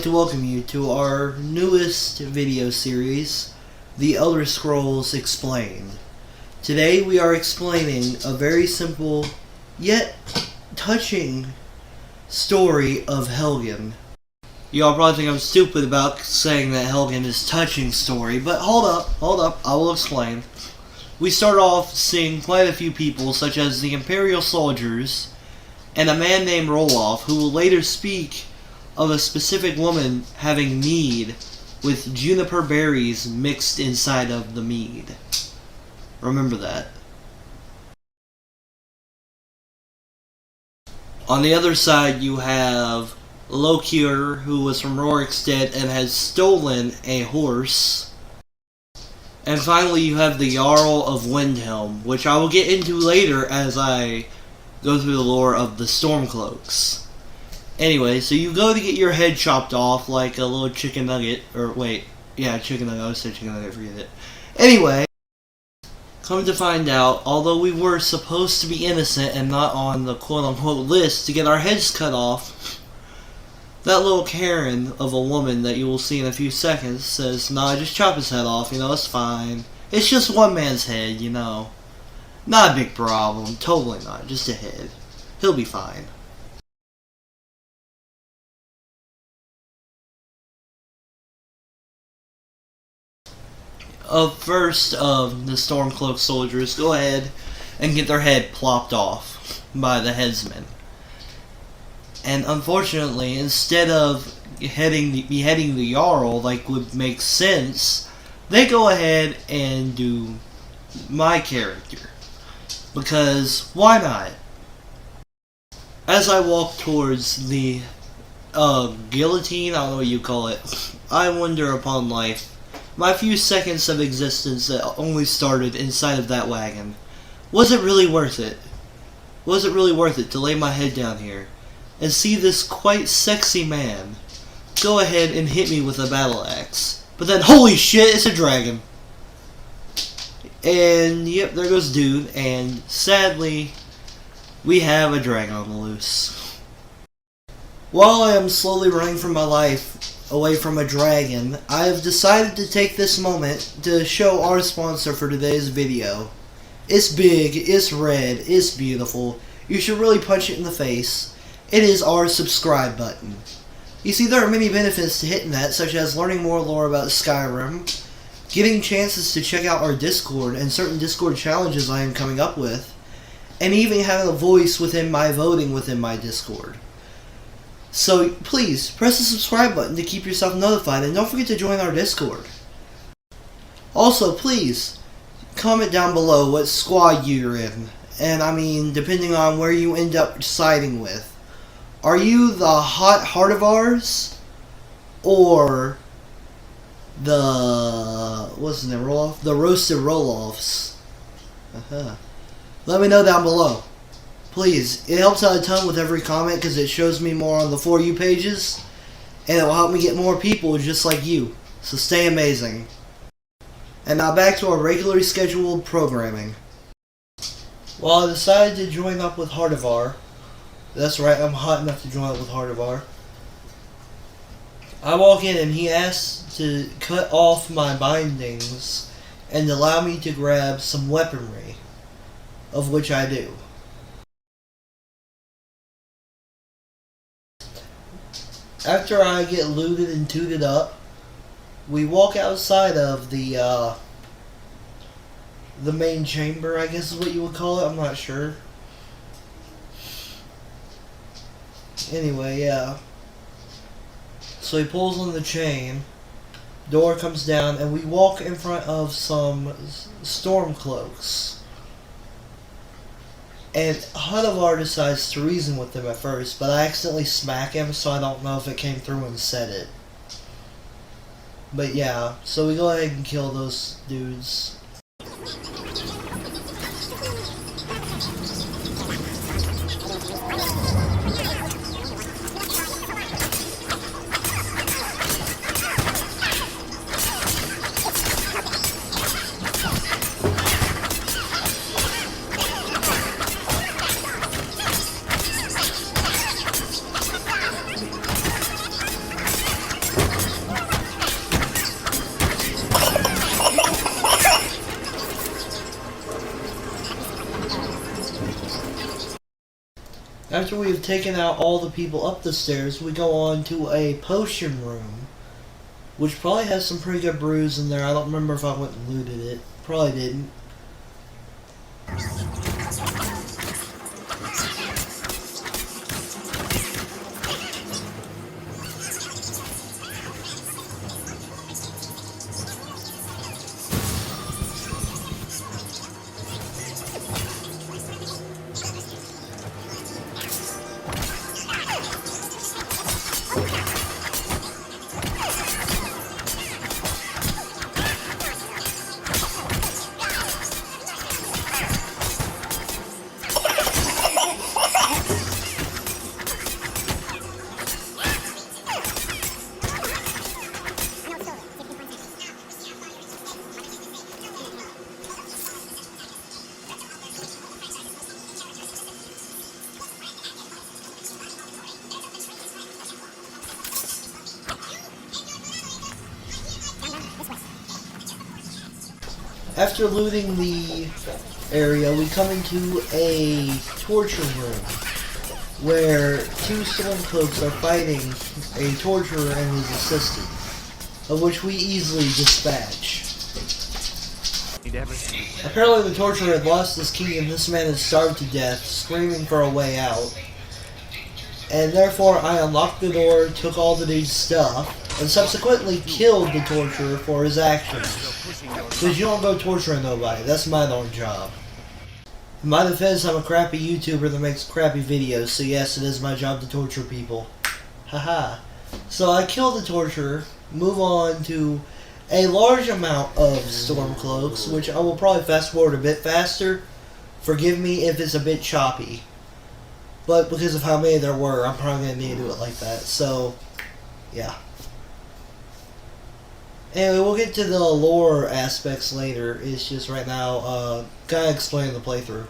like to welcome you to our newest video series, The Elder Scrolls Explained. Today we are explaining a very simple, yet touching story of Helgen. Y'all probably think I'm stupid about saying that Helgen is touching story, but hold up, I will explain. We start off seeing quite a few people, such as the Imperial soldiers, and a man named Roloff, who will later speak of a specific woman having mead with juniper berries mixed inside of the mead. Remember that. On the other side you have Lokier, who was from Rorikstead and has stolen a horse. And finally you have the Jarl of Windhelm, which I will get into later as I go through the lore of the Stormcloaks. Anyway, so you go to get your head chopped off like a little chicken nugget, or wait, yeah, chicken nugget, I always said chicken nugget, forget it. Anyway, come to find out, although we were supposed to be innocent and not on the quote-unquote list to get our heads cut off, that little Karen of a woman that you will see in a few seconds says, nah, just chop his head off, it's fine. It's just one man's head, Not a big problem, totally not, just a head. He'll be fine. First of the Stormcloak soldiers go ahead and get their head plopped off by the headsman. And unfortunately, instead of beheading the Jarl like would make sense, they go ahead and do my character. Because why not? As I walk towards the guillotine, I don't know what you call it, I wonder upon life. My few seconds of existence that only started inside of that wagon. Was it really worth it? Was it really worth it to lay my head down here and see this quite sexy man go ahead and hit me with a battle axe? But then, holy shit, it's a dragon. And yep, there goes dude, and sadly, we have a dragon on the loose. While I am slowly running for my life away from a dragon, I have decided to take this moment to show our sponsor for today's video. It's big, it's red, it's beautiful. You should really punch it in the face. It is our subscribe button. You see, there are many benefits to hitting that, such as learning more lore about Skyrim, getting chances to check out our Discord and certain Discord challenges I am coming up with, and even having a voice within my voting within my Discord. So please, press the subscribe button to keep yourself notified, and don't forget to join our Discord. Also, please, comment down below what squad you're in, and I mean, depending on where you end up siding with. Are you the hot heart of ours, or the, what's his name, Roloff? The roasted Roloffs? Let me know down below. Please, it helps out a ton with every comment because it shows me more on the For You pages, and it will help me get more people just like you. So stay amazing. And now back to our regularly scheduled programming. Well, I decided to join up with Hardivar. That's right, I'm hot enough to join up with Hardivar. I walk in and he asks to cut off my bindings and allow me to grab some weaponry, of which I do. After I get looted and tooted up, we walk outside of the main chamber, I guess is what you would call it, I'm not sure. Anyway, yeah. So he pulls on the chain, door comes down, and we walk in front of some Stormcloaks. And Hardivar decides to reason with them at first, but I accidentally smack him, so I don't know if it came through and said it. But yeah, so we go ahead and kill those dudes. After we have taken out all the people up the stairs, we go on to a potion room, which probably has some pretty good brews in there. I don't remember if I went and looted it. Probably didn't. After looting the area, we come into a torture room where two stormcloaks are fighting a torturer and his assistant, of which we easily dispatch. Apparently the torturer had lost his key and this man had starved to death, screaming for a way out. And therefore I unlocked the door, took all the dude's stuff, and subsequently killed the torturer for his actions. Because you don't go torturing nobody, that's my own job. In my defense, I'm a crappy YouTuber that makes crappy videos, so yes, it is my job to torture people. Haha. So I kill the torturer, move on to a large amount of stormcloaks, which I will probably fast forward a bit faster. Forgive me if it's a bit choppy. But because of how many there were, I'm probably going to need to do it like that. So, yeah. Anyway, we'll get to the lore aspects later. It's just right now, kind of explaining the playthrough.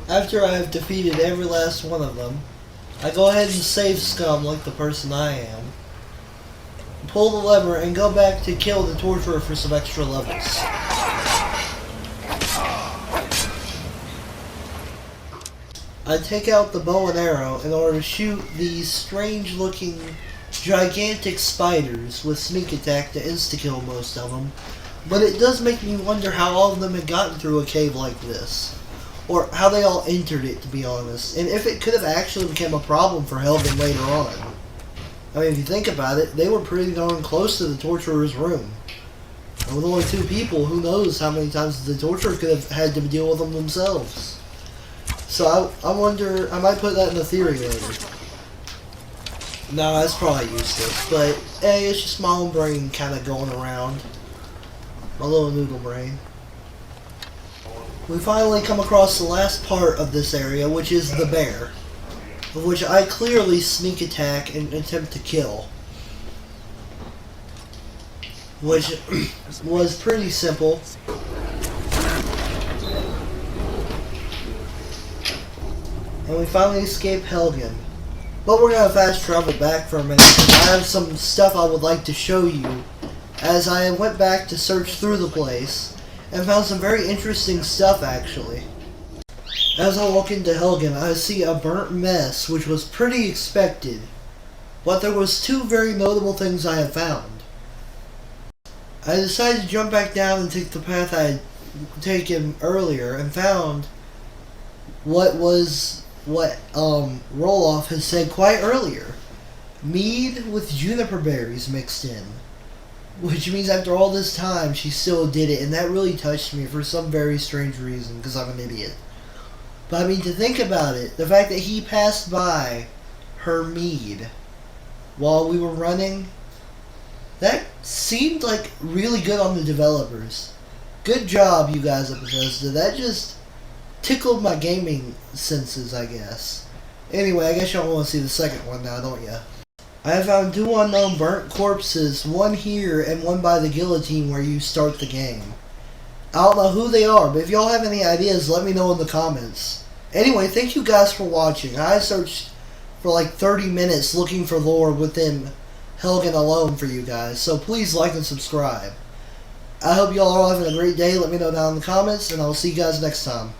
After I have defeated every last one of them, I go ahead and save scum like the person I am, pull the lever, and go back to kill the torturer for some extra levels. I take out the bow and arrow in order to shoot these strange looking gigantic spiders with sneak attack to insta-kill most of them, but it does make me wonder how all of them had gotten through a cave like this. Or how they all entered it, to be honest. And if it could have actually become a problem for Helgen later on. I mean, if you think about it, they were pretty darn close to the torturer's room. And with only two people, who knows how many times the torturer could have had to deal with them themselves. So I wonder, I might put that in the theory later. No, that's probably useless. But, hey, it's just my own brain kind of going around. My little noodle brain. We finally come across the last part of this area, which is the bear, of which I clearly sneak attack and attempt to kill. Which was pretty simple. And we finally escape Helgen. But we're going to fast travel back for a minute, because I have some stuff I would like to show you as I went back to search through the place and found some very interesting stuff actually. As I walk into Helgen, I see a burnt mess, which was pretty expected, but there was two very notable things I had found. I decided to jump back down and take the path I had taken earlier and found what Roloff had said quite earlier. Mead with juniper berries mixed in. Which means after all this time, she still did it, and that really touched me for some very strange reason, because I'm an idiot. But I mean, to think about it, the fact that he passed by her mead while we were running, that seemed like really good on the developers. Good job, you guys at Bethesda. That just tickled my gaming senses, I guess. Anyway, I guess y'all want to see the second one now, don't ya? I have found two unknown burnt corpses, one here and one by the guillotine where you start the game. I don't know who they are, but if y'all have any ideas, let me know in the comments. Anyway, thank you guys for watching. I searched for like 30 minutes looking for lore within Helgen alone for you guys, so please like and subscribe. I hope y'all are all having a great day. Let me know down in the comments, and I'll see you guys next time.